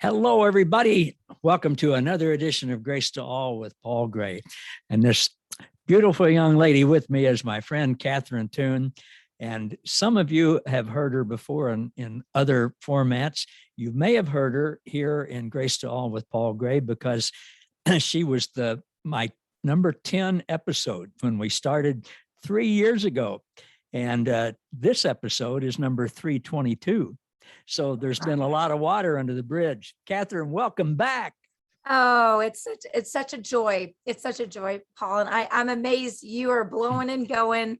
Hello, everybody. Welcome to another edition of Grace to All with Paul Gray. And this beautiful young lady with me is my friend, Catherine Toon. And some of you have heard her before in other formats. You may have heard her here in Grace to All with Paul Gray because she was my number 10 episode when we started 3 years ago. And this episode is number 322. So there's been a lot of water under the bridge. Catherine, welcome back. Oh, it's such a joy. It's such a joy, Paul. And I'm amazed you are blowing and going,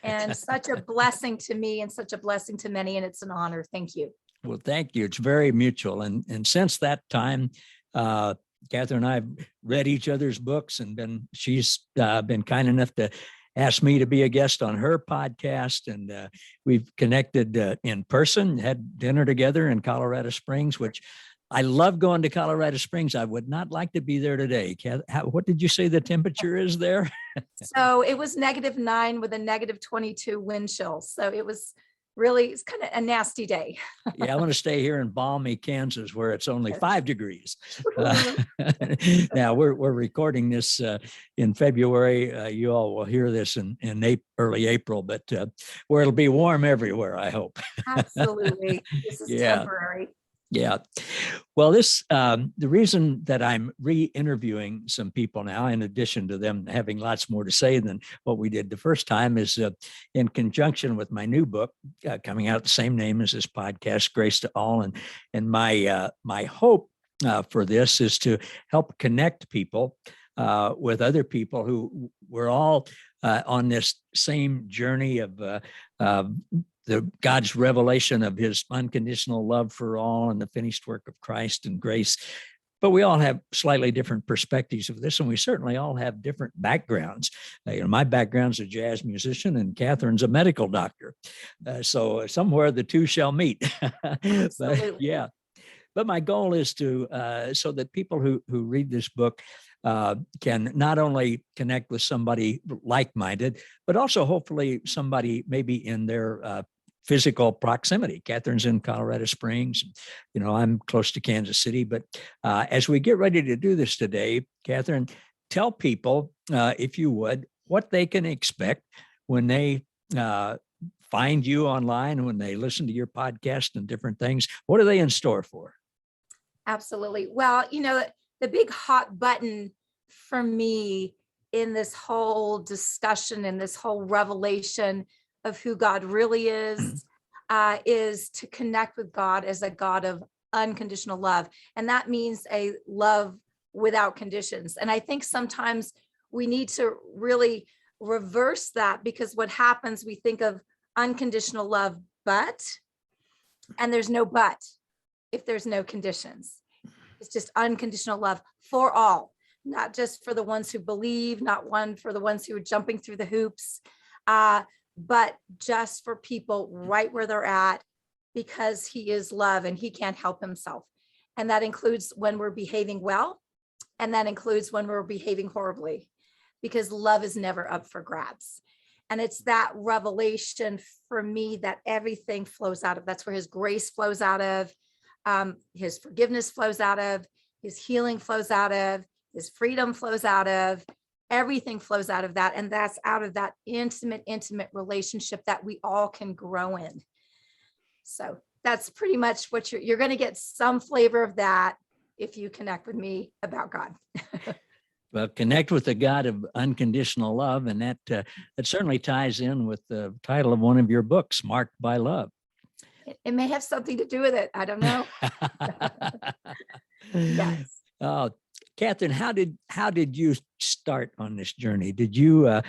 and such a blessing to me and such a blessing to many. And it's an honor. Thank you. Well, thank you. It's very mutual. And since that time, Catherine and I have read each other's books, and she's been kind enough to asked me to be a guest on her podcast, and we've connected in person, had dinner together in Colorado Springs, which I love going to Colorado Springs. I would not like to be there today. What did you say the temperature is there? So it was -9 with a -22 wind chill. So it's kind of a nasty day. Yeah, I want to stay here in balmy Kansas where it's only 5 degrees. Now we're recording this in February. You all will hear this in early April, but where it'll be warm everywhere, I hope. Absolutely. This is temporary. Yeah. Well, the reason that I'm re-interviewing some people now, in addition to them having lots more to say than what we did the first time, is in conjunction with my new book coming out, the same name as this podcast, Grace to All. And my hope for this is to help connect people with other people who were all on this same journey of God's revelation of his unconditional love for all and the finished work of Christ and grace. But we all have slightly different perspectives of this, and we certainly all have different backgrounds. My background's a jazz musician, and Catherine's a medical doctor. So somewhere the two shall meet. But, yeah. But my goal is to so that people who read this book can not only connect with somebody like-minded, but also hopefully somebody maybe in their physical proximity. Catherine's in Colorado Springs. I'm close to Kansas City. But as we get ready to do this today, Catherine, tell people, if you would, what they can expect when they find you online, when they listen to your podcast and different things. What are they in store for? Absolutely. Well, the big hot button for me in this whole discussion and this whole revelation of who God really is to connect with God as a God of unconditional love. And that means a love without conditions. And I think sometimes we need to really reverse that, because what happens, we think of unconditional love, and there's no but if there's no conditions. It's just unconditional love for all, not just for the ones who believe, not one for the ones who are jumping through the hoops, but just for people right where they're at, because he is love and he can't help himself. And that includes when we're behaving well, and that includes when we're behaving horribly, because love is never up for grabs. And it's that revelation for me that everything flows out of. That's where his grace flows out of. His forgiveness flows out of, his healing flows out of, his freedom flows out of, everything flows out of that. And that's out of that intimate relationship that we all can grow in. So that's pretty much what you're going to get some flavor of that if you connect with me about God. Well, connect with the God of unconditional love. And that certainly ties in with the title of one of your books, Marked by Love. It may have something to do with it. I don't know. Yes. Catherine, how did you start on this journey? Did you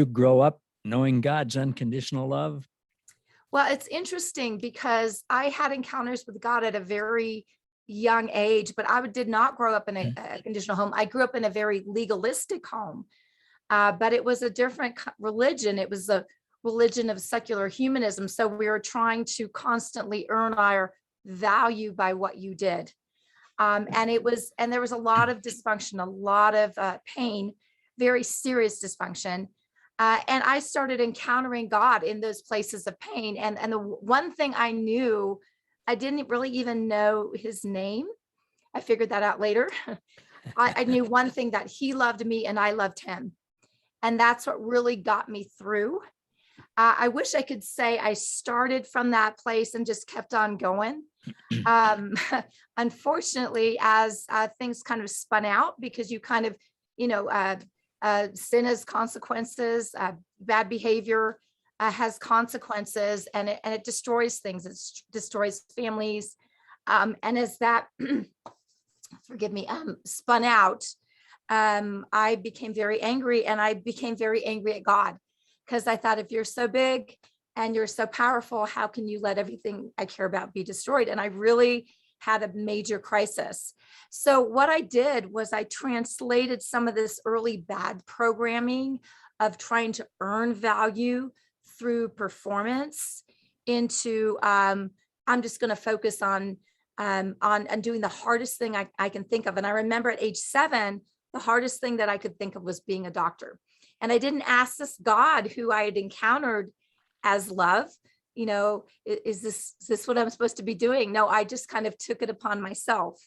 grow up knowing God's unconditional love? Well, it's interesting because I had encounters with God at a very young age, but I did not grow up in a conditional home. I grew up in a very legalistic home, but it was a different religion. It was a religion of secular humanism. So we were trying to constantly earn our value by what you did. And there was a lot of dysfunction, a lot of pain, very serious dysfunction. And I started encountering God in those places of pain. And the one thing I knew I didn't really even know his name. I figured that out later. I knew one thing, that he loved me and I loved him. And that's what really got me through. I wish I could say I started from that place and just kept on going. Um, Unfortunately, as things kind of spun out, because you kind of, sin has consequences, bad behavior has consequences, and it destroys things. It destroys families. And as that, forgive me, spun out, I became very angry, and I became very angry at God, because I thought, if you're so big and you're so powerful, how can you let everything I care about be destroyed? And I really had a major crisis. So what I did was I translated some of this early bad programming of trying to earn value through performance into, I'm just going to focus on doing the hardest thing I can think of. And I remember at age 7, the hardest thing that I could think of was being a doctor. And I didn't ask this God who I had encountered as love, is this what I'm supposed to be doing? No, I just kind of took it upon myself.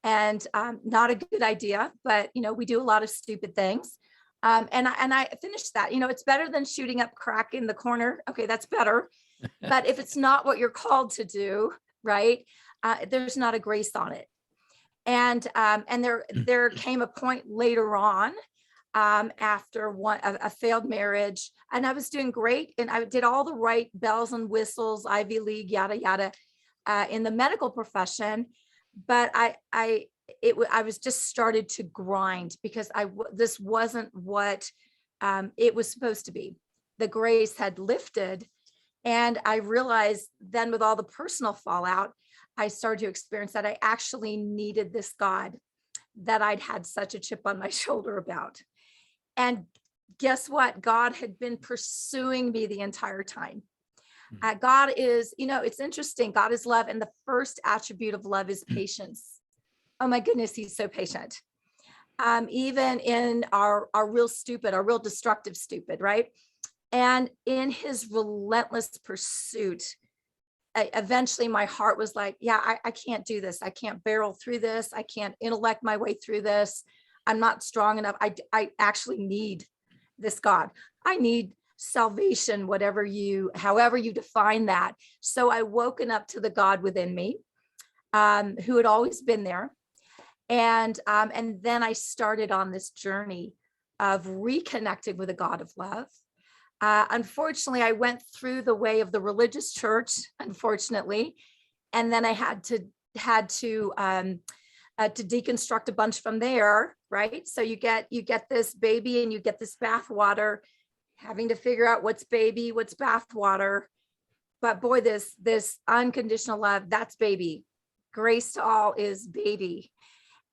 And not a good idea, but we do a lot of stupid things. And I finished that. It's better than shooting up crack in the corner. Okay, that's better. But if it's not what you're called to do, right, there's not a grace on it. And there came a point later on, after a failed marriage, and I was doing great, and I did all the right bells and whistles, Ivy League, yada yada, in the medical profession, but I was just started to grind, because this wasn't what it was supposed to be. The grace had lifted, and I realized then, with all the personal fallout, I started to experience that I actually needed this God that I'd had such a chip on my shoulder about. And guess what? God had been pursuing me the entire time. God is, it's interesting. God is love. And the first attribute of love is patience. Oh my goodness, he's so patient. Even in our real stupid, our real destructive stupid, right? And in his relentless pursuit, eventually my heart was like, yeah, I can't do this. I can't barrel through this. I can't intellect my way through this. I'm not strong enough. I actually need this God. I need salvation, however you define that. So I woken up to the God within me, who had always been there. And then I started on this journey of reconnecting with a God of love. Unfortunately, I went through the way of the religious church, unfortunately, and then I had to deconstruct a bunch from there, right? So you get this baby and you get this bath water, having to figure out what's baby, what's bath water. But boy, this unconditional love, that's baby. Grace to all is baby.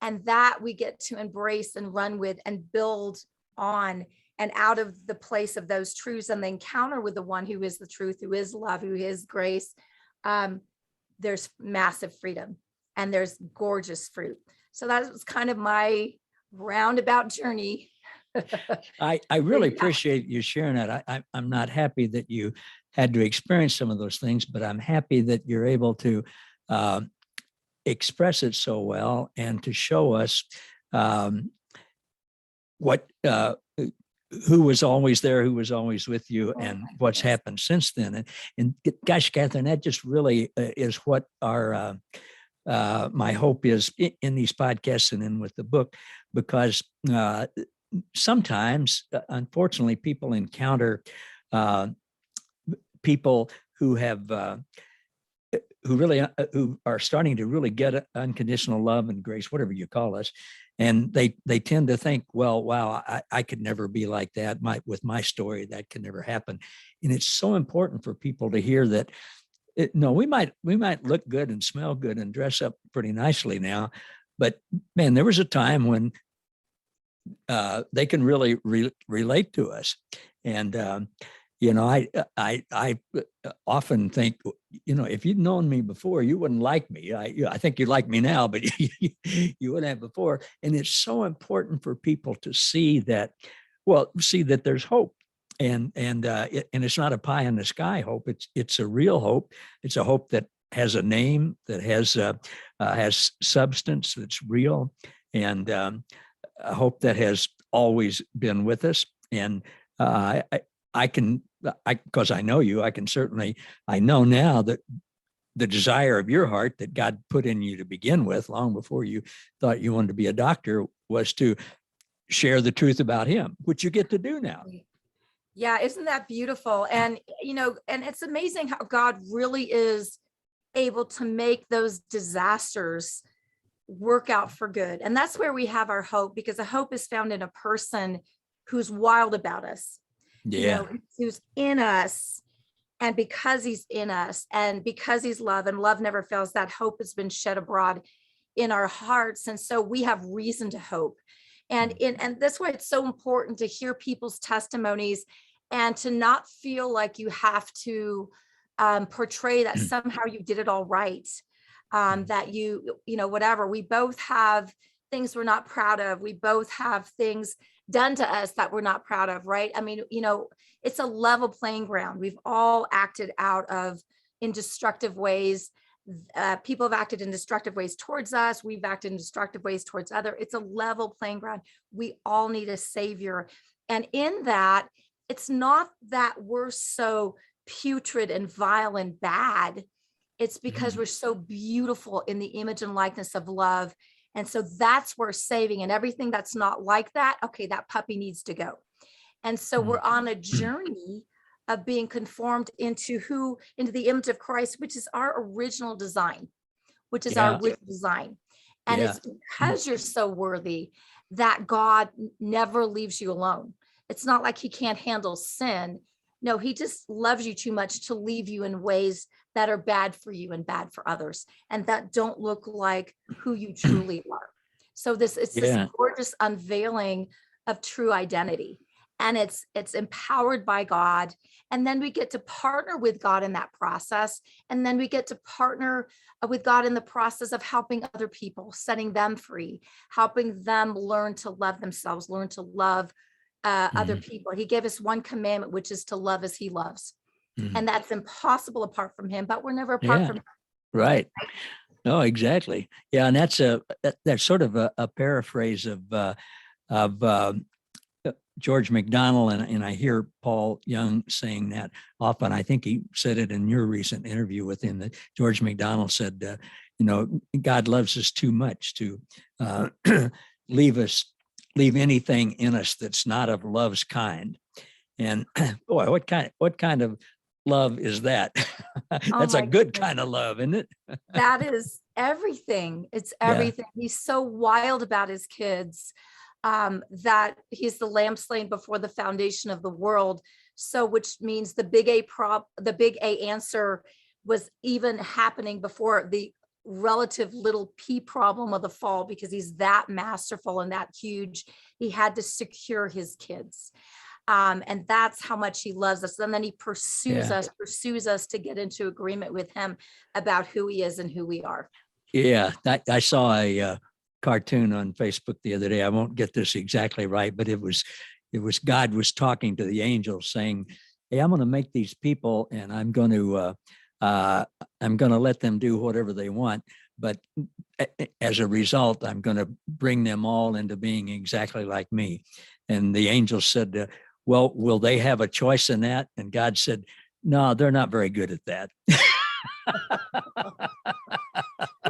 And that we get to embrace and run with and build on, and out of the place of those truths and the encounter with the one who is the truth, who is love, who is grace, there's massive freedom and there's gorgeous fruit. So that was kind of my roundabout journey. I really appreciate you sharing that. I'm not happy that you had to experience some of those things, but I'm happy that you're able to express it so well and to show us what who was always there, who was always with you, and what's happened since then. And gosh, Catherine, that just really is what our my hope is in these podcasts and in with the book, because sometimes, unfortunately, people encounter people who have who are starting to really get unconditional love and grace, whatever you call us. And they tend to think, well, wow, I could never be like that. With my story, that can never happen. And it's so important for people to hear that. No, we might look good and smell good and dress up pretty nicely now, but man, there was a time when they can really relate to us. And I often think, if you'd known me before, you wouldn't like me. I think you like me now, but you wouldn't have before. And it's so important for people to see that there's hope, and it's not a pie in the sky hope. It's a real hope. It's a hope that has a name, that has substance, that's real, and a hope that has always been with us. And I can, because I know you, I know now that the desire of your heart that God put in you to begin with, long before you thought you wanted to be a doctor, was to share the truth about him, which you get to do now. Yeah, isn't that beautiful? And, and it's amazing how God really is able to make those disasters work out for good. And that's where we have our hope, because the hope is found in a person who's wild about us, Yeah. who's in us. And because he's in us, and because he's love, and love never fails, that hope has been shed abroad in our hearts. And so we have reason to hope. And that's why it's so important to hear people's testimonies, and to not feel like you have to portray that somehow you did it all right. That whatever, we both have things we're not proud of. We both have things done to us that we're not proud of, right? I mean, it's a level playing ground. We've all acted in destructive ways. People have acted in destructive ways towards us. We've acted in destructive ways towards others. It's a level playing ground. We all need a savior. And in that, it's not that we're so putrid and vile and bad. It's because we're so beautiful in the image and likeness of love. And so that's where saving, and everything that's not like that, okay, that puppy needs to go. And so we're on a journey of being conformed into the image of Christ, which is our original design, And it's because you're so worthy that God never leaves you alone. It's not like he can't handle sin. No, he just loves you too much to leave you in ways that are bad for you and bad for others, and that don't look like who you truly are. So this gorgeous unveiling of true identity, and it's empowered by God. And then we get to partner with God in that process. And then we get to partner with God in the process of helping other people, setting them free, helping them learn to love themselves, learn to love other people. He gave us one commandment, which is to love as he loves. And that's impossible apart from him, but we're never apart from him. Right. No, exactly. Yeah. And that's sort of a paraphrase of George MacDonald. And I hear Paul Young saying that often. I think he said it in your recent interview with him, that George MacDonald said, God loves us too much to leave anything in us that's not of love's kind. And boy, what kind of love is that? That's a good kind of love, isn't it? That is everything. It's everything. Yeah. He's so wild about his kids that he's the lamb slain before the foundation of the world. So, which means the big A answer was even happening before the relative little p problem of the fall, because he's that masterful and that huge. He had to secure his kids. And that's how much he loves us. And then he pursues us to get into agreement with him about who he is and who we are. Yeah. I saw a cartoon on Facebook the other day. I won't get this exactly right, but it was God was talking to the angels saying, hey, I'm going to make these people, and I'm going to let them do whatever they want. But as a result, I'm going to bring them all into being exactly like me. And the angels said, well, will they have a choice in that? And God said, no, they're not very good at that.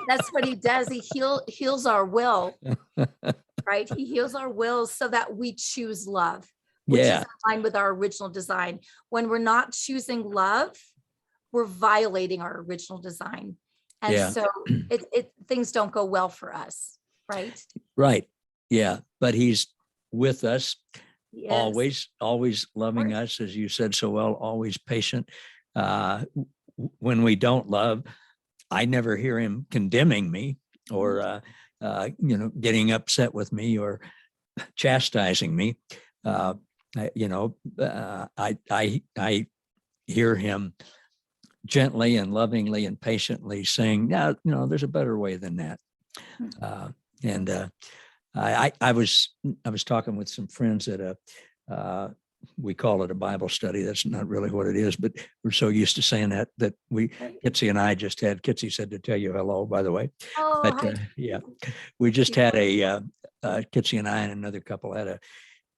That's what he does. He heals our will, right? He heals our wills so that we choose love, which is in line with our original design. When we're not choosing love, we're violating our original design. And so things don't go well for us, right? Right. Yeah. But he's with us, always loving us, as you said so well, always patient. When we don't love, I never hear him condemning me or, getting upset with me or chastising me. I hear him gently and lovingly and patiently saying, no, there's a better way than that. I was talking with some friends at we call it a Bible study. That's not really what it is, but we're so used to saying that Kitsy and I just had, Kitsy said to tell you hello, by the way. Oh, But hi. yeah, we just had Kitsy and I and another couple had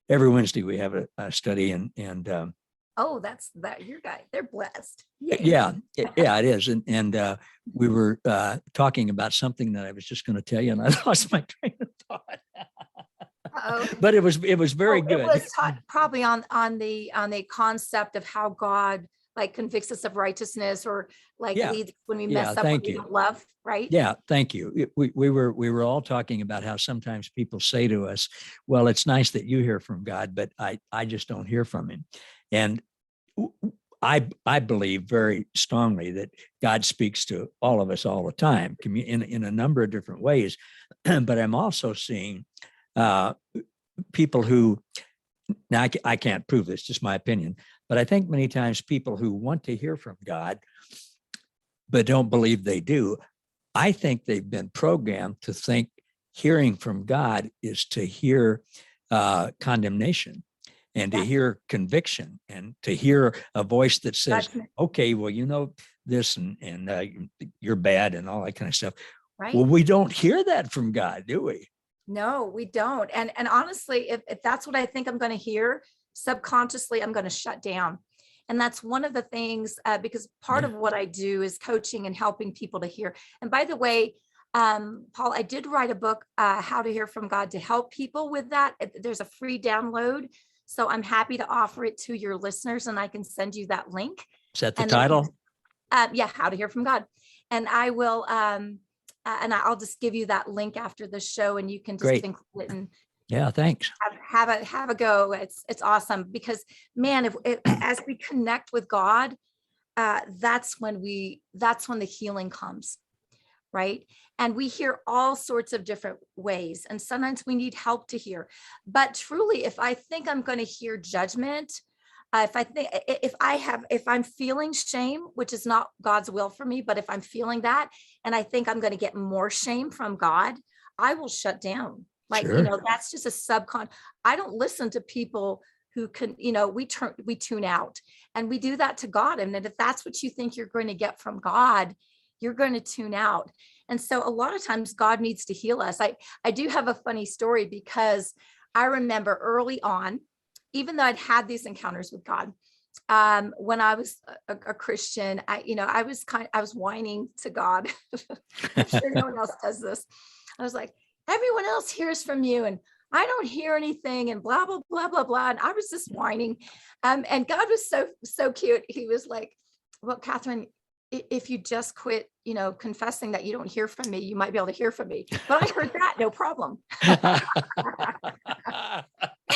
every Wednesday we have a study and Oh, that's that your guy. They're blessed. Yay. yeah, it is. And we were talking about something that I was just going to tell you, and I lost my train of thought. Uh-oh. But it was very good. It was taught probably on the concept of how God like convicts us of righteousness or like Yeah. leads when we mess up, when Thank we you. don't love, right? Yeah, thank you. We were all talking about how sometimes people say to us, "Well, it's nice that you hear from God, but I just don't hear from Him." And I believe very strongly that God speaks to all of us all the time in a number of different ways. But I'm also seeing people who, now I can't prove this, just my opinion, but I think many times people who want to hear from God but don't believe they do, I think they've been programmed to think hearing from God is to hear condemnation and to hear conviction and to hear a voice that says, okay, well, you know this and you're bad and all that kind of stuff. Right. Well, we don't hear that from God, do we? No, we don't. And honestly, if that's what I think I'm going to hear, subconsciously, I'm going to shut down. And that's one of the things, because part of what I do is coaching and helping people to hear. And by the way, Paul, I did write a book, How to Hear from God, to help people with that. There's a free download. So I'm happy to offer it to your listeners, and I can send you that link. Is that the title? Yeah, How to Hear from God. And I will, and I'll just give you that link after the show, and you can just include it and yeah, thanks. Have a go. It's awesome because, man, if as we connect with God, that's when the healing comes, right? And we hear all sorts of different ways, and sometimes we need help to hear. But truly, if I think I'm going to hear judgment, if I'm feeling shame, which is not God's will for me, but if I'm feeling that, and I think I'm going to get more shame from God, I will shut down. Like, Sure. That's just a I don't listen to people who can, we tune out, and we do that to God. And if that's what you think you're going to get from God, you're going to tune out. And so a lot of times God needs to heal us. I do have a funny story, because I remember early on, even though I'd had these encounters with God, when I was a Christian, I was whining to God. I'm sure no one else does this. I was like, everyone else hears from you, and I don't hear anything, and blah, blah, blah, blah, blah. And I was just whining. And God was so cute. He was like, well, Catherine, if you just quit, confessing that you don't hear from me, you might be able to hear from me. But I heard that, no problem.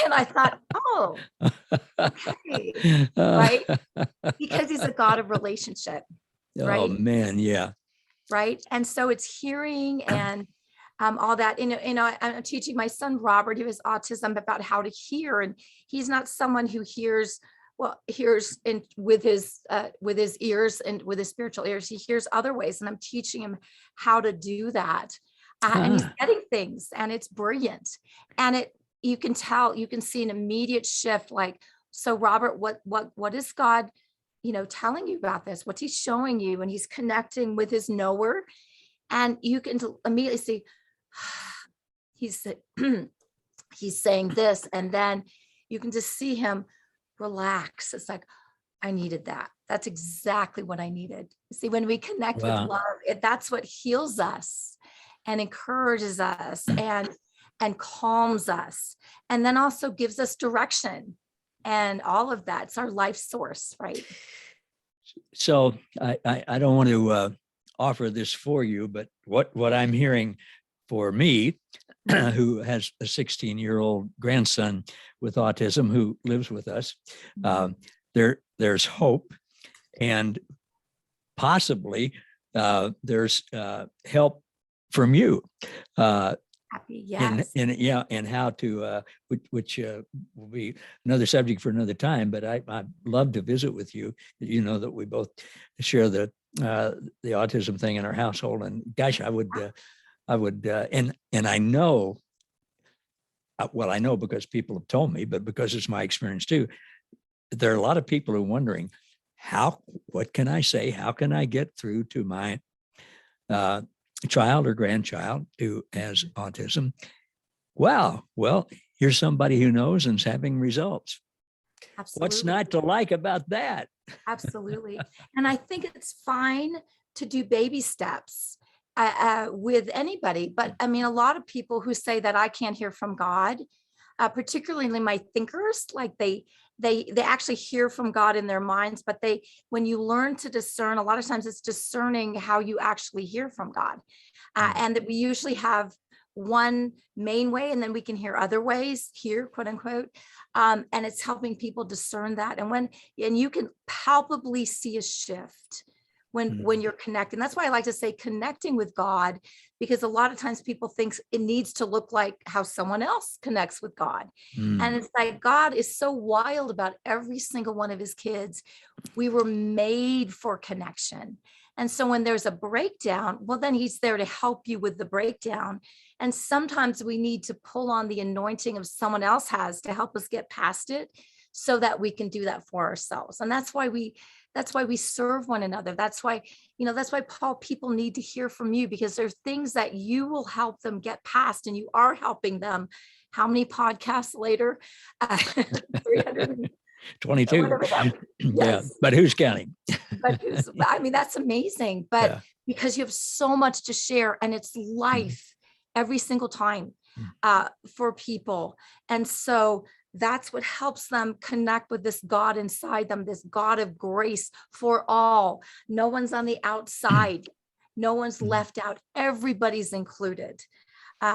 And I thought, oh, okay, right? Because He's a God of relationship, right? Oh, man, yeah. Right. And so it's hearing and all that. I'm teaching my son Robert, who has autism, about how to hear, and he's not someone who hears with his ears and with his spiritual ears. He hears other ways, and I'm teaching him how to do that. And he's getting things, and it's brilliant. And you can see an immediate shift. Like, so Robert, what is God, telling you about this? What's He showing you? And he's connecting with his knower, and you can immediately see he's saying this, and then you can just see him relax. It's like, I needed that. That's exactly what I needed. See, when we connect with love, that's what heals us and encourages us and calms us, and then also gives us direction and all of that. It's our life source, right? So I don't want to offer this for you, but what I'm hearing for me, who has a 16-year-old grandson with autism who lives with us, there's hope, and possibly there's help from you. Happy, yes. And how to, which will be another subject for another time. But I'd love to visit with you. You know that we both share the autism thing in our household, and gosh, I would, and I know. Well, I know because people have told me, but because it's my experience too, there are a lot of people who are wondering, what can I say? How can I get through to my child or grandchild who has autism? Wow. Well, here's somebody who knows and's having results. Absolutely. What's not to like about that? Absolutely. And I think it's fine to do baby steps with anybody. But I mean, a lot of people who say that I can't hear from God, particularly my thinkers, like they actually hear from God in their minds, but when you learn to discern, a lot of times it's discerning how you actually hear from God. And that we usually have one main way, and then we can hear other ways here, quote unquote. And it's helping people discern that. And you can palpably see a shift when you're connecting. That's why I like to say connecting with God, because a lot of times people think it needs to look like how someone else connects with God. And it's like, God is so wild about every single one of his kids. We were made for connection. And so when there's a breakdown, well, then he's there to help you with the breakdown. And sometimes we need to pull on the anointing of someone else has to help us get past it, so that we can do that for ourselves. And that's why we serve one another. That's why Paul, people need to hear from you, because there's things that you will help them get past, and you are helping them. How many podcasts later? 322. Yes. Yeah, but who's counting? I mean, that's amazing. But because you have so much to share, and it's life every single time for people. And so that's what helps them connect with this God inside them, this God of grace for all. No one's on the outside. No one's left out. Everybody's included.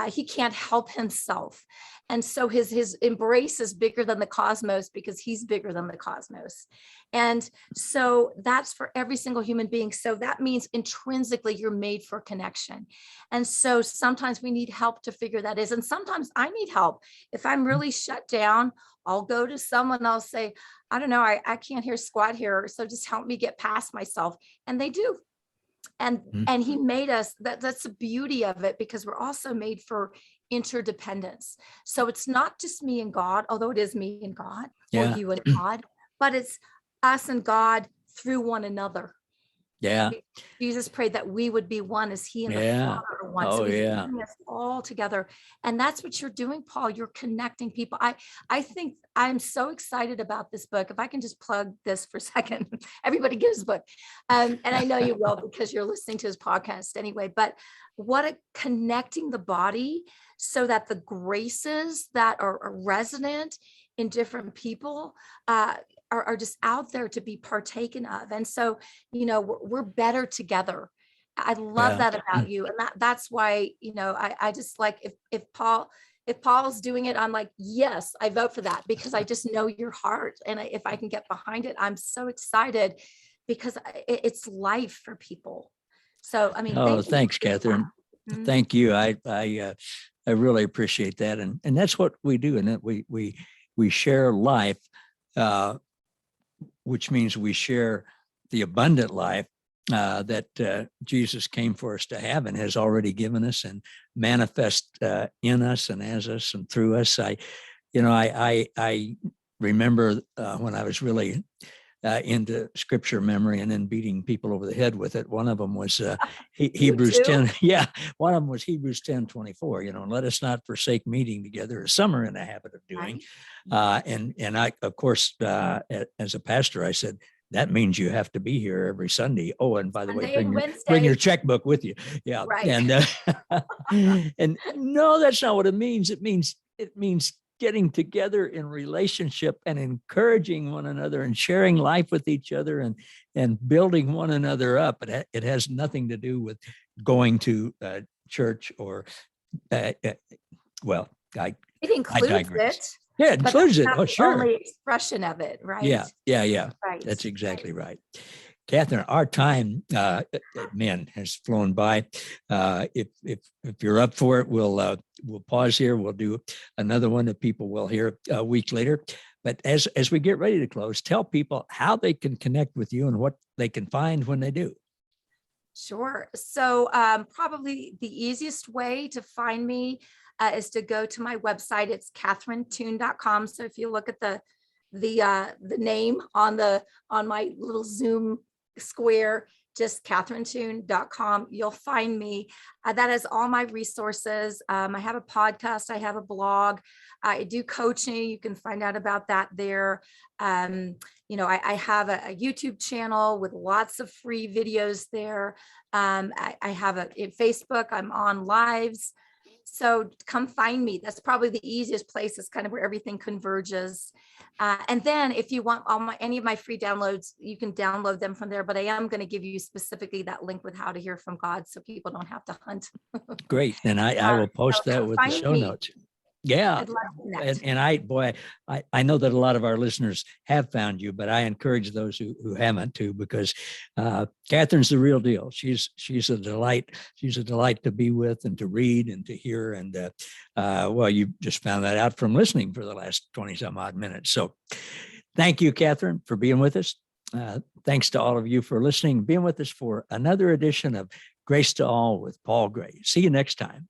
He can't help himself. And so his embrace is bigger than the cosmos, because he's bigger than the cosmos. And so that's for every single human being. So that means intrinsically you're made for connection. And so sometimes we need help to figure that is. And sometimes I need help. If I'm really shut down, I'll go to someone, I'll say, I don't know, I can't hear squat here. So just help me get past myself. And they do. And he made us, that's the beauty of it, because we're also made for interdependence. So it's not just me and God, although it is me and God, or you and God, but it's us and God through one another. Yeah. Jesus prayed that we would be one as he and the Father are one. So he's bringing us all together. And that's what you're doing, Paul. You're connecting people. I think I'm so excited about this book. If I can just plug this for a second, everybody gives a book. And I know you will, because you're listening to his podcast anyway, but connecting the body so that the graces that are resonant in different people are just out there to be partaken of. And so, we're better together. I love that about you. And that's why, I just like, if Paul's doing it, I'm like, yes, I vote for that, because I just know your heart. And if I can get behind it, I'm so excited, because it's life for people. So, I mean, thanks, Catherine. Thank you. I really appreciate that. And that's what we do. And that we share life, which means we share the abundant life that Jesus came for us to have and has already given us and manifest in us and as us and through us. I remember when I was really into scripture memory and then beating people over the head with it. One of them was Hebrews 10. Yeah. One of them was Hebrews 10:24, let us not forsake meeting together, as some are in the habit of doing. And I, of course, as a pastor, I said, that means you have to be here every Sunday. Oh, and by the way, bring your checkbook with you. Yeah. Right. And no, that's not what it means. It means getting together in relationship and encouraging one another and sharing life with each other and building one another up. It has nothing to do with going to church or, it includes it. Yeah, it includes it. Oh, sure. Only expression of it, right? Yeah. Right. That's exactly right. Catherine, our time, has flown by. If you're up for it, we'll pause here. We'll do another one that people will hear a week later. But as we get ready to close, tell people how they can connect with you and what they can find when they do. Sure. So probably the easiest way to find me is to go to my website. It's catherinetoon.com. So if you look at the the name on my little Zoom square, just catherinetoon.com. You'll find me. That has all my resources. I have a podcast. I have a blog. I do coaching. You can find out about that there. I have a YouTube channel with lots of free videos there. I have in Facebook. I'm on lives. So come find me. That's probably the easiest place. It's kind of where everything converges. And then if you want any of my free downloads, you can download them from there. But I am going to give you specifically that link with how to hear from God, so people don't have to hunt. Great. And I will post that with the show notes. Yeah. I'd love to connect. And I know that a lot of our listeners have found you, but I encourage those who haven't to, because Catherine's the real deal. She's a delight. She's a delight to be with and to read and to hear. And well, you just found that out from listening for the last 20 some odd minutes. So thank you, Catherine, for being with us. Thanks to all of you for listening, being with us for another edition of Grace to All with Paul Gray. See you next time.